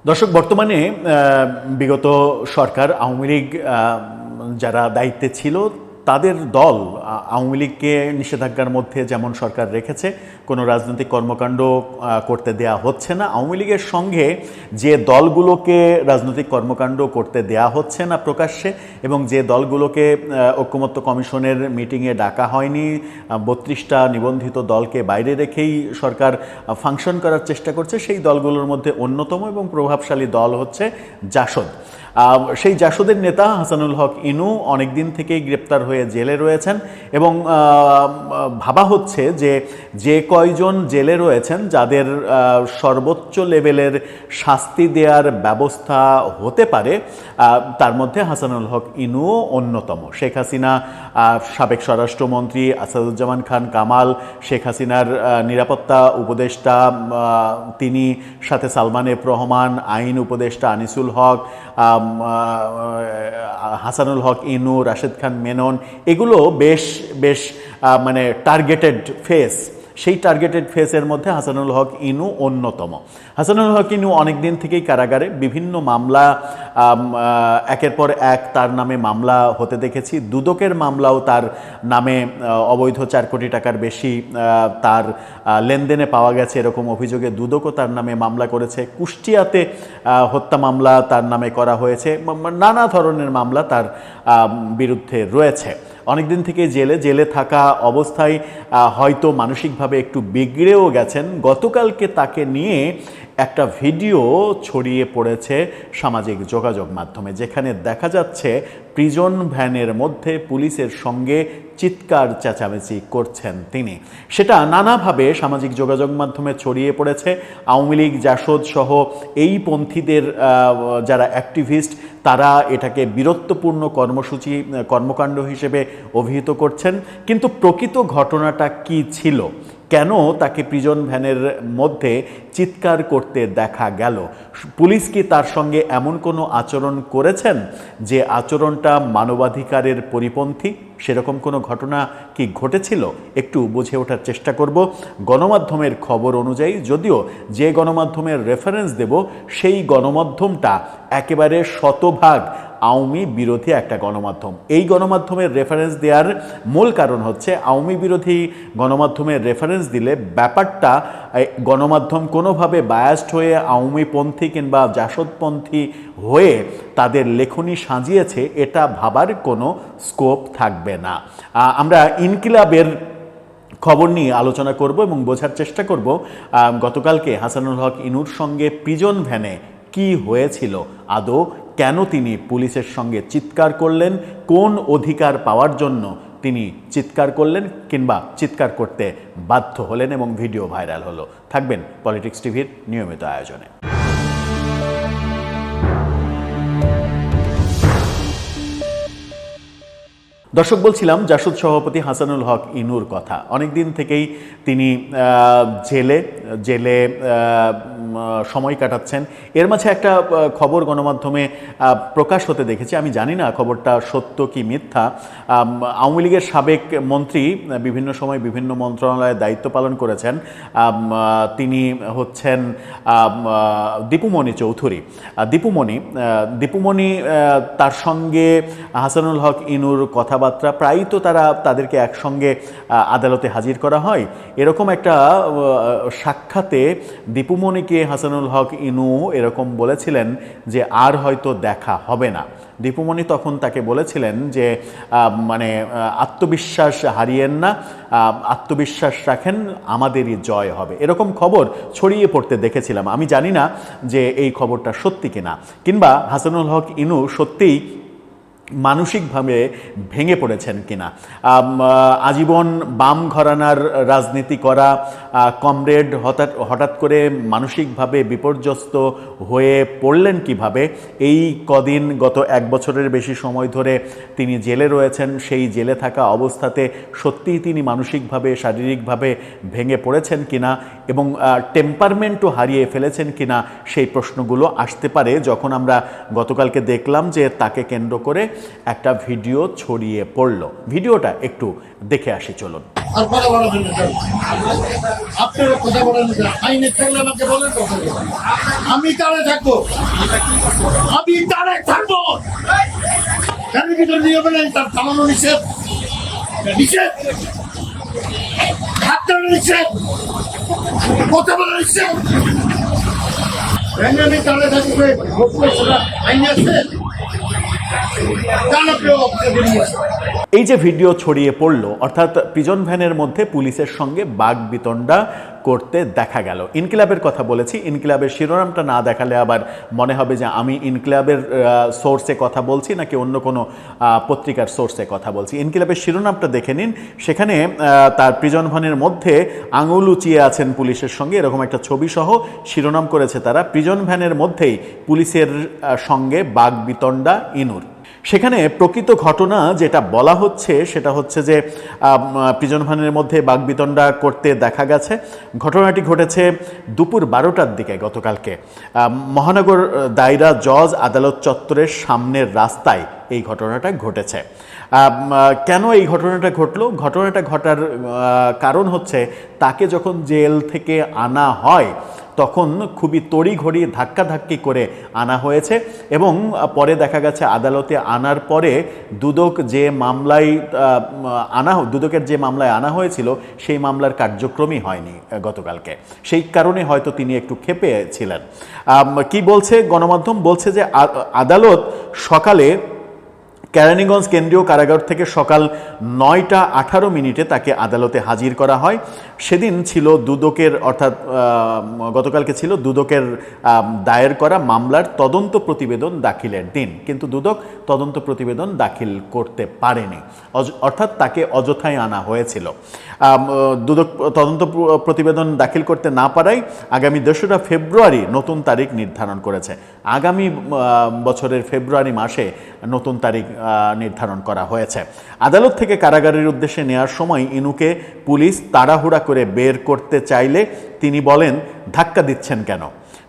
দর্শক, বর্তমানে বিগত সরকার আওয়ামী লীগ যারা দায়িত্বে ছিল তাদের দল আওয়ামী লীগকে নিষেধাজ্ঞার মধ্যে যেমন সরকার রেখেছে, কোনো রাজনৈতিক কর্মকাণ্ড করতে দেয়া হচ্ছে না। আওয়ামী লীগের সঙ্গে যে দলগুলোকে রাজনৈতিক কর্মকাণ্ড করতে দেয়া হচ্ছে না প্রকাশ্যে, এবং যে দলগুলোকে ঐকমত্য কমিশনের মিটিংয়ে ডাকা হয়নি, 32টা নিবন্ধিত দলকে বাইরে রেখেই সরকার ফাংশন করার চেষ্টা করছে, সেই দলগুলোর মধ্যে অন্যতম এবং প্রভাবশালী দল হচ্ছে জাসদ। সেই জাসদের নেতা হাসানুল হক ইনু অনেক দিন থেকেই গ্রেপ্তার হয়ে জেলে রয়েছেন এবং ভাবা হচ্ছে যে যে কয়জন জেলে রয়েছেন যাদের সর্বোচ্চ লেভেলের শাস্তি দেওয়ার ব্যবস্থা হতে পারে তার মধ্যে হাসানুল হক ইনুও অন্যতম। শেখ হাসিনা, সাবেক স্বরাষ্ট্রমন্ত্রী আসাদুজ্জামান খান কামাল, শেখ হাসিনার নিরাপত্তা উপদেষ্টা তিনি, সাথে সালমান এফ রহমান, আইন উপদেষ্টা আনিসুল হক, হাসানুল হক ইনু, রাশেদ খান মেনন, এগুলো বেশ বেশ মানে টার্গেটেড ফেস। সেই টার্গেটেড ফেসের মধ্যে হাসানুল হক ইনু অন্যতম। হাসানুল হক ইনু অনেক দিন থেকেই কারাগারে, বিভিন্ন মামলা একের পর এক তার নামে মামলা হতে দেখেছি। দুদকের মামলাও তার নামে অবৈধ 4 কোটি টাকার বেশি তার লেনদেনে পাওয়া গেছে, এরকম অভিযোগে দুদকও তার নামে মামলা করেছে। কুষ্টিয়াতে হত্যা মামলা তার নামে করা হয়েছে, নানা ধরনের মামলা তার বিরুদ্ধে রয়েছে। অনেকদিন থেকে জেলে থাকা অবস্থায় হয়তো মানসিকভাবে একটু বিগড়েও গেছেন। গতকালকে তাকে নিয়ে একটা ভিডিও ছড়িয়ে পড়েছে সামাজিক যোগাযোগ মাধ্যমে, যেখানে দেখা যাচ্ছে প্রিজন ভ্যানের মধ্যে পুলিশের সঙ্গে চিৎকার চেঁচামেচি করছেন তিনি। সেটা নানাভাবে সামাজিক যোগাযোগ মাধ্যমে ছড়িয়ে পড়েছে। আওয়ামী লীগ, জাসদ সহ এই পন্থীদের যারা অ্যাক্টিভিস্ট তারা এটাকে বীরত্বপূর্ণ কর্মকাণ্ড হিসেবে অভিহিত করছেন। কিন্তু প্রকৃত ঘটনাটা কি ছিল? কেন তাকে প্রিজন ভ্যানের মধ্যে চিৎকার করতে দেখা গেল? পুলিশ কি তার সঙ্গে এমন কোনো আচরণ করেছেন যে আচরণটা মানবাধিকারের পরিপন্থী? সেরকম কোনো ঘটনা কি ঘটেছিল? একটু বুঝে ওঠার চেষ্টা করব গণমাধ্যমের খবর অনুযায়ী, যদিও যে গণমাধ্যমের রেফারেন্স দেব সেই গণমাধ্যমটা একেবারে শতভাগ আওয়ামী বিরোধী একটা গণমাধ্যম। এই গণমাধ্যমের রেফারেন্স দেওয়ার মূল কারণ হচ্ছে, আওয়ামী বিরোধী গণমাধ্যমের রেফারেন্স দিলে ব্যাপারটা গণমাধ্যম কোনোভাবে বায়াসড হয়ে আওয়ামীপন্থী কিংবা জাসদপন্থী হয়ে তাদের লেখনী সাজিয়েছে এটা ভাবার কোনো স্কোপ থাকবে না। আমরা ইনকিলাবের খবর নিয়ে আলোচনা করব এবং বোঝার চেষ্টা করব গতকালকে হাসানুল হক ইনুর সঙ্গে প্রিজন ভ্যানে কি হয়েছিল, আদৌ কেন তিনি পুলিশের সঙ্গে চিৎকার করলেন, কোন অধিকার পাওয়ার জন্য তিনি চিৎকার করলেন কিংবা চিৎকার করতে বাধ্য হলেন এবং ভিডিও ভাইরাল হলো। থাকবেন পলিটিক্স টিভির নিয়মিত আয়োজনে। দর্শক, বলছিলাম জাসদ সভাপতি হাসানুল হক ইনুর কথা। অনেকদিন থেকেই তিনি জেলে সময় কাটাচ্ছেন। এর মাঝে একটা খবর গণমাধ্যমে প্রকাশ হতে দেখেছি, আমি জানি না খবরটা সত্য কি মিথ্যা। আওয়ামী লীগের সাবেক মন্ত্রী, বিভিন্ন সময় বিভিন্ন মন্ত্রণালয়ে দায়িত্ব পালন করেছেন, তিনি হচ্ছেন দীপুমণি চৌধুরী। দীপুমণি তার সঙ্গে হাসানুল হক ইনুর কথাবার্তা প্রায়ই তো তাদেরকে একসঙ্গে আদালতে হাজির করা হয়। এরকম একটা সাক্ষাতে দীপুমণিকে হাসানুল হক ইনু এরকম বলেছিলেন যে আর হয়তো দেখা হবে না। দীপুমণি তখন তাকে বলেছিলেন যে আত্মবিশ্বাস হারিয়েন না, আত্মবিশ্বাস রাখেন, আমাদেরই জয় হবে। এরকম খবর ছড়িয়ে পড়তে দেখেছিলাম। আমি জানি না যে এই খবরটা সত্যি কিনা, কিংবা হাসানুল হক ইনু সত্যিই মানসিকভাবে ভেঙে পড়েছেন কিনা। আজীবন বাম ঘরানার রাজনীতি করা কমরেড হঠাৎ করে মানসিকভাবে বিপর্যস্ত হয়ে পড়লেন কিভাবে? এই কদিন, গত 1 বছরের বেশি সময় ধরে তিনি জেলে রয়েছেন। সেই জেলে থাকা অবস্থাতে সত্যিই তিনি মানসিকভাবে, শারীরিকভাবে ভেঙে পড়েছেন কিনা এবং টেম্পারমেন্টও হারিয়ে ফেলেছেন কিনা, সেই প্রশ্নগুলো আসতে পারে যখন আমরা গতকালকে দেখলাম যে তাকে কেন্দ্র করে একটা ভিডিও ছড়িয়ে পড়ল। ভিডিওটা একটু দেখে আসি চলুন। আর কথা বলাবেন না স্যার। আপনারা কথা বলেন না। আইনে থাকলে আমাকে বলেন কথা বলেন। আমি তারে থাকবো, আমি তারে থাকবো। কেন ভিতরে নিয়ে বলেন তার থামানো নিষেধ, নিষেধ হাত ধরে নিষেধ, কথা বলা নিষেধ। আমি তারে থাকবে আইনে আছে। এই যে ভিডিও ছড়িয়ে পড়লো, অর্থাৎ প্রিজন ভ্যানের মধ্যে পুলিশের সঙ্গে বাগবিতণ্ডা করতে দেখা গেল। ইনকিলাবের কথা বলেছি, ইনকিলাবের শিরোনামটা না দেখালে আবার মনে হবে যে আমি ইনকিলাবের সোর্সে কথা বলছি নাকি অন্য কোনো পত্রিকার সোর্সে কথা বলছি। ইনকিলাবের শিরোনামটা দেখে নিন, সেখানে তার প্রিজন ভ্যানের মধ্যে আঙুল উঁচিয়ে আছেন পুলিশের সঙ্গে, এরকম একটা ছবি সহ শিরোনাম করেছে তারা, প্রিজন ভ্যানের মধ্যেই পুলিশের সঙ্গে বাগবিতণ্ডা ইনুর। সেখানে প্রকৃত ঘটনা যেটা বলা হচ্ছে সেটা হচ্ছে যে প্রিজন ভ্যানের মধ্যে বাগবিতণ্ডা করতে দেখা গেছে। ঘটনাটি ঘটেছে দুপুর 12টার দিকে গতকালকে মহানগর দায়রা জজ আদালত চত্বরের সামনের রাস্তায় এই ঘটনাটা ঘটেছে। কেন এই ঘটনাটা ঘটলো? ঘটনাটা ঘটার কারণ হচ্ছে তাকে যখন জেল থেকে আনা হয় তখন খুবই তড়িঘড়ি ধাক্কাধাক্কি করে আনা হয়েছে এবং পরে দেখা গেছে আদালতে আনার পরে দুদকের যে মামলায় আনা হয়েছিল সেই মামলার কার্যক্রমই হয়নি গতকালকে। সেই কারণে হয়তো তিনি একটু ক্ষেপে ছিলেন। কি বলছে গণমাধ্যম? বলছে যে আদালত সকালে কেরানীগঞ্জ কেন্দ্রীয় কারাগার থেকে সকাল 9:18 তাকে আদালতে হাজির করা হয়। সেদিন ছিল দুদকের, অর্থাৎ গতকালকে ছিল দুদকের দায়ের করা মামলার তদন্ত প্রতিবেদন দাখিলের দিন, কিন্তু দুদক তদন্ত প্রতিবেদন দাখিল করতে পারেনি, অর্থাৎ তাকে অযথায় আনা হয়েছিল। দুদক তদন্ত প্রতিবেদন দাখিল করতে না পারায় আগামী 2রা ফেব্রুয়ারি নতুন তারিখ নির্ধারণ করেছে। আগামী বছরের ফেব্রুয়ারি মাসে নতুন তারিখ নির্ধারণ করা হয়েছে। আদালত থেকে কারাগারের উদ্দেশ্যে নেওয়ার সময় ইনুকে পুলিশ তাড়াহুড়া করে বের করতে চাইলে তিনি বলেন, ধাক্কা দিচ্ছেন কেন?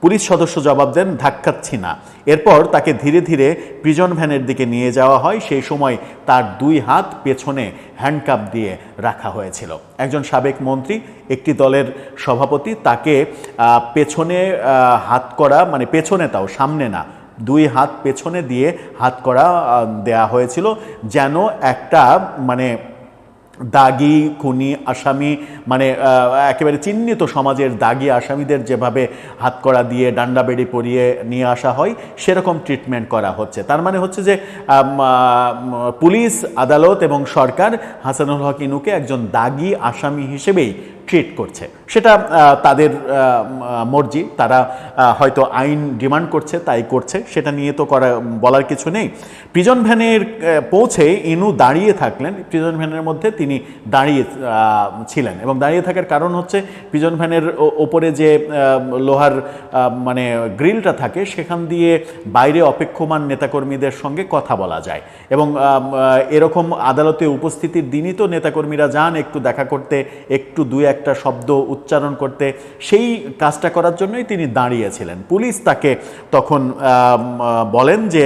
পুলিশ সদস্য জবাব দেন, ধাক্কাচ্ছি না। এরপর তাকে ধীরে ধীরে প্রিজন ভ্যানের দিকে নিয়ে যাওয়া হয়। সেই সময় তার 2 হাত পেছনে হ্যান্ডকাপ দিয়ে রাখা হয়েছিল। একজন সাবেক মন্ত্রী, একটি দলের সভাপতি, তাকে পেছনে হাত করা, মানে পেছনে, তাও সামনে না, 2 হাত পেছনে দিয়ে হাত করা দেয়া হয়েছিল, যেন একটা মানে দাগি খুনি আসামি, মানে একেবারে চিহ্নিত সমাজের দাগি আসামিদের যেভাবে হাতকড়া দিয়ে ডান্ডা বেড়ি পরিয়ে নিয়ে আসা হয় সেরকম ট্রিটমেন্ট করা হচ্ছে। তার মানে হচ্ছে যে পুলিশ, আদালত এবং সরকার হাসানুল হক ইনুকে একজন দাগি আসামি হিসেবেই ট্রিট করছে। সেটা তাদের মর্জি, তারা হয়তো আইন ডিমান্ড করছে তাই করছে, সেটা নিয়ে তো বলার কিছু নেই। প্রিজন ভ্যানের পৌঁছে ইনু দাঁড়িয়ে থাকলেন, প্রিজন ভ্যানের মধ্যে তিনি দাঁড়িয়ে ছিলেন এবং দাঁড়িয়ে থাকার কারণ হচ্ছে প্রিজন ভ্যানের ওপরে যে লোহার মানে গ্রিলটা থাকে সেখান দিয়ে বাইরে অপেক্ষমান নেতাকর্মীদের সঙ্গে কথা বলা যায় এবং এরকম আদালতে উপস্থিতির দিনই তো নেতাকর্মীরা যান একটু দেখা করতে, একটু 2-1টা শব্দ উচ্চারণ করতে, সেই কাজটা করার জন্যই তিনি দাঁড়িয়েছিলেন। পুলিশ তাকে তখন বলেন যে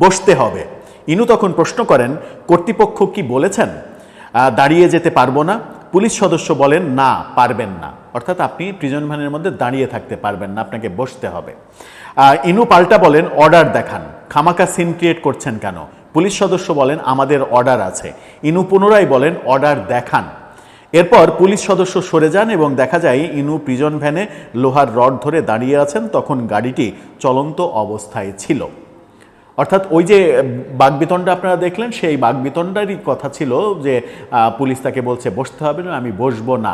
বসতে হবে। ইনু তখন প্রশ্ন করেন, কর্তৃপক্ষ কি বলেছেন দাঁড়িয়ে যেতে পারবো না? পুলিশ সদস্য বলেন, না, পারবেন না, অর্থাৎ আপনি প্রিজন ভ্যানের মধ্যে দাঁড়িয়ে থাকতে পারবেন না, আপনাকে বসতে হবে। ইনু পাল্টা বলেন, অর্ডার দেখান, খামাকা সিন ক্রিয়েট করছেন কেন? পুলিশ সদস্য বলেন, আমাদের অর্ডার আছে। ইনু পুনরায় বলেন, অর্ডার দেখান। এরপর পুলিশ সদস্য সরে যান এবং দেখা যায় ইনু প্রিজন ভ্যানে লোহার রড ধরে দাঁড়িয়ে আছেন। তখন গাড়িটি চলন্ত অবস্থায় ছিল। অর্থাৎ ওই যে বাগবিতণ্ডা আপনারা দেখলেন, সেই বাগবিতণ্ডারই কথা ছিল যে পুলিশ তাকে বলছে বসতে হবে না, আমি বসবো না,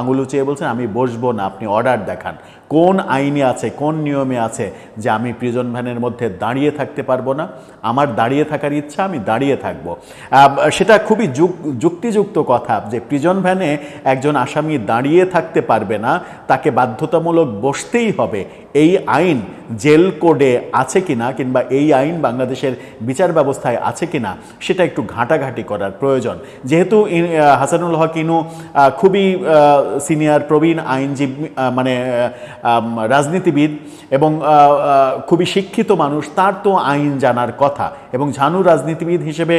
আঙুল উঁচিয়ে বলছেন আমি বসবো না, আপনি অর্ডার দেখান। কোন আইনে আছে, কোন নিয়মে আছে যে আমি প্রিজন ভ্যানের মধ্যে দাঁড়িয়ে থাকতে পারবো না? আমার দাঁড়িয়ে থাকার ইচ্ছা, আমি দাঁড়িয়ে থাকবো। সেটা খুবই যুক্তিযুক্ত কথা যে প্রিজন ভ্যানে একজন আসামি দাঁড়িয়ে থাকতে পারবে না, তাকে বাধ্যতামূলক বসতেই হবে। এই আইন জেল কোডে আছে কিনা কিংবা এই আইন বাংলাদেশের বিচার ব্যবস্থায় আছে কিনা সেটা একটু ঘাঁটাঘাঁটি করার প্রয়োজন। যেহেতু হাসানুল হক ইনু খুবই সিনিয়র প্রবীণ আইনজীবী, মানে রাজনীতিবিদ এবং খুবই শিক্ষিত মানুষ, তার তো আইন জানার কথা। এবং ঝানু রাজনীতিবিদ হিসেবে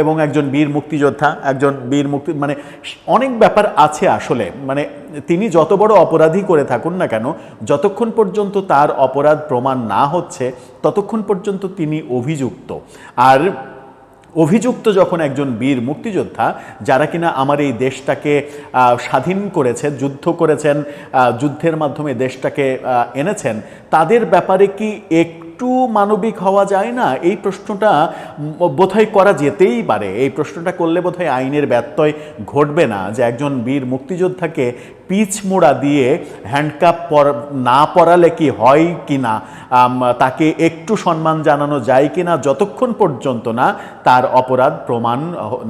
এবং একজন বীর মুক্তিযোদ্ধা, একজন বীর মুক্তি, মানে অনেক ব্যাপার আছে আসলে। মানে তিনি যত বড় অপরাধী করে থাকুন না কেন, যতক্ষণ পর্যন্ত তার অপরাধ প্রমাণ না হচ্ছে ততক্ষণ পর্যন্ত তিনি অভিযুক্ত। আর অভিযুক্ত যখন একজন বীর মুক্তিযোদ্ধা, যারা কিনা আমার এই দেশটাকে স্বাধীন করেছে, যুদ্ধ করেছেন, যুদ্ধের মাধ্যমে দেশটাকে এনেছেন, তাদের ব্যাপারে কি একটু মানবিক হওয়া যায় না? এই প্রশ্নটা বোধহয় করা যেতেই পারে। এই প্রশ্নটা করলে বোধহয় আইনের ব্যত্যয় ঘটবে না, যে একজন বীর মুক্তিযোদ্ধাকে পিচ মোড়া দিয়ে হ্যান্ডকাপ না পরালে কি হয় কি না, তাকে একটু সম্মান জানানো যায় কি না, যতক্ষণ পর্যন্ত না তার অপরাধ প্রমাণ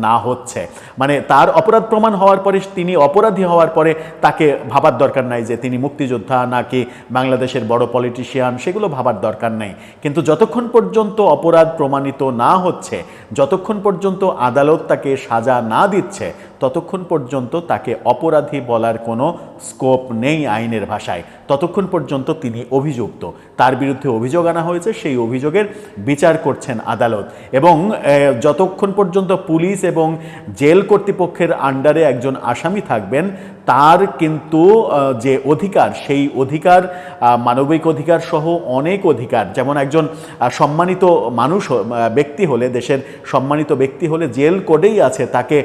না হচ্ছে। মানে তার অপরাধ প্রমাণ হওয়ার পরে, তিনি অপরাধী হওয়ার পরে তাকে ভাবার দরকার নাই যে তিনি মুক্তিযোদ্ধা নাকি বাংলাদেশের বড় পলিটিশিয়ান, সেগুলো ভাবার দরকার নাই। কিন্তু যতক্ষণ পর্যন্ত অপরাধ প্রমাণিত না হচ্ছে, যতক্ষণ পর্যন্ত আদালত তাকে সাজা না দিচ্ছে, ততক্ষণ পর্যন্ত তাকে অপরাধী বলার কোনো স্কোপ নেই আইনের ভাষায়। ততক্ষণ পর্যন্ত তিনি অভিযুক্ত, তার বিরুদ্ধে অভিযোগ আনা হয়েছে, সেই অভিযোগের বিচার করছেন আদালত। এবং যতক্ষণ পর্যন্ত পুলিশ এবং জেল কর্তৃপক্ষের আন্ডারে একজন আসামি থাকবেন, তার কিন্তু যে অধিকার, সেই অধিকার মানবিক অধিকার সহ অনেক অধিকার, যেমন একজন সম্মানিত মানুষ ব্যক্তি হলে, দেশের সম্মানিত ব্যক্তি হলে জেল কোডেই আছে তাকে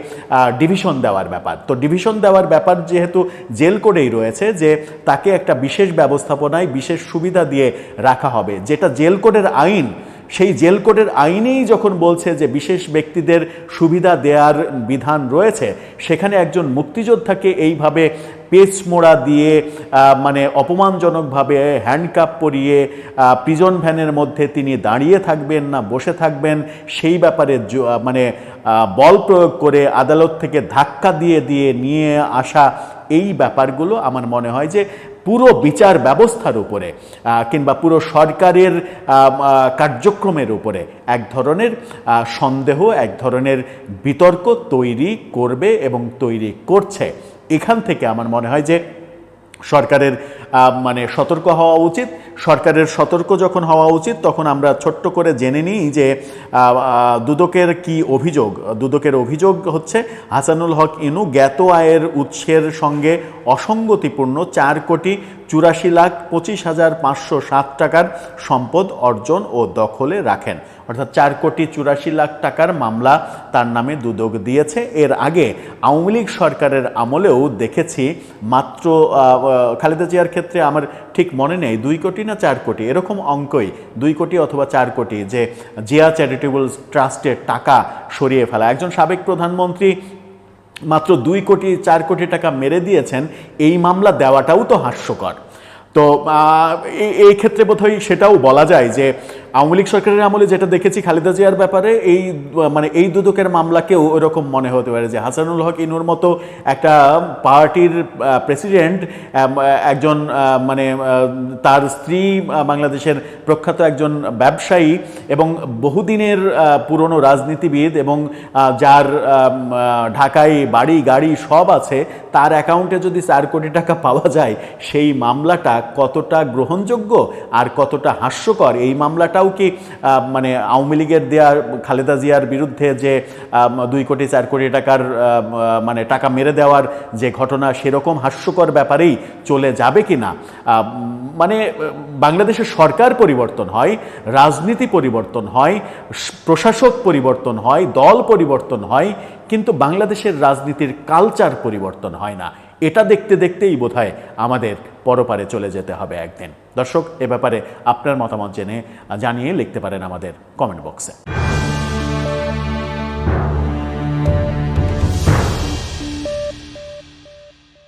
ডিভিশন দেওয়ার ব্যাপার। তো ডিভিশন দেওয়ার ব্যাপার যেহেতু জেল কোডেই রয়েছে, যে তাকে একটা বিশেষ ব্যবস্থাপনায় বিশেষ সুবিধা দিয়ে রাখা হবে, যেটা জেল কোডের আইন। সেই জেল কোডের আইনেই যখন বলছে যে বিশেষ ব্যক্তিদের সুবিধা দেওয়ার বিধান রয়েছে, সেখানে একজন মুক্তিযোদ্ধাকে এইভাবে পেচ মোড়া দিয়ে, মানে অপমানজনকভাবে হ্যান্ডকাপ পরিয়ে প্রিজন ভ্যানের মধ্যে তিনি দাঁড়িয়ে থাকবেন না বসে থাকবেন, সেই ব্যাপারে মানে বল প্রয়োগ করে আদালত থেকে ধাক্কা দিয়ে দিয়ে নিয়ে আসা, এই ব্যাপারগুলো আমার মনে হয় যে পুরো বিচার ব্যবস্থার উপরে কিংবা পুরো সরকারের কার্যক্রমের উপরে এক ধরনের সন্দেহ, এক ধরনের বিতর্ক তৈরি করবে এবং তৈরি করছে। এখান থেকে আমার মনে হয় যে সরকারের মানে সতর্ক হওয়া উচিত। সরকারের সতর্ক যখন হওয়া উচিত, তখন আমরা ছোট্ট করে জেনে নিই যে দুদকের কি অভিযোগ। দুদকের অভিযোগ হচ্ছে হাসানুল হক ইনু জ্ঞাত আয়ের উৎসের সঙ্গে অসঙ্গতিপূর্ণ 4,84,25,507 টাকার সম্পদ অর্জন ও দখলে রাখেন। অর্থাৎ 4,84,00,000 টাকার মামলা তার নামে দুদক দিয়েছে। এর আগে আওয়ামী লীগ সরকারের আমলেও দেখেছি, মাত্র খালেদা জিয়ার ক্ষেত্রে আমার ঠিক মনে নেই 2 কোটি না 4 কোটি, এরকম অঙ্কই 2 কোটি অথবা 4 কোটি, যে জিয়া চ্যারিটেবল ট্রাস্টের টাকা সরিয়ে ফেলা। একজন সাবেক প্রধানমন্ত্রী মাত্র 2 কোটি 4 কোটি টাকা মেরে দিয়েছেন, এই মামলা দেওয়াটাও তো হাস্যকর। তো এই ক্ষেত্রে বোধহয় সেটাও বলা যায় যে আওয়ামী লীগ সরকারের আমলে যেটা দেখেছি খালেদা জিয়ার ব্যাপারে, এই দুদকের মামলাকেও ওরকম মনে হতে পারে যে হাসানুল হক ইনুর মতো একটা পার্টির প্রেসিডেন্ট, একজন মানে তার স্ত্রী বাংলাদেশের প্রখ্যাত একজন ব্যবসায়ী এবং বহুদিনের পুরনো রাজনীতিবিদ, এবং যার ঢাকায় বাড়ি গাড়ি সব আছে, তার অ্যাকাউন্টে যদি 4 কোটি টাকা পাওয়া যায়, সেই মামলাটা কতটা গ্রহণযোগ্য আর কতটা হাস্যকর। এই মামলাটাও কি মানে আওয়ামী লীগের দেয়া খালেদা জিয়ার বিরুদ্ধে যে 2 কোটি 4 কোটি টাকার মানে টাকা মেরে দেওয়ার যে ঘটনা, সেরকম হাস্যকর ব্যাপারেই চলে যাবে কি না? মানে বাংলাদেশের সরকার পরিবর্তন হয়, রাজনীতি পরিবর্তন হয়, প্রশাসক পরিবর্তন হয়, দল পরিবর্তন হয়, কিন্তু বাংলাদেশের রাজনীতির কালচার পরিবর্তন হয় না। এটা দেখতে দেখতেই বোধহয় আমাদের পরপারে চলে যেতে হবে একদিন। দর্শক, এ ব্যাপারে আপনার মতামত জানিয়ে লিখতে পারেন আমাদের কমেন্ট বক্সে।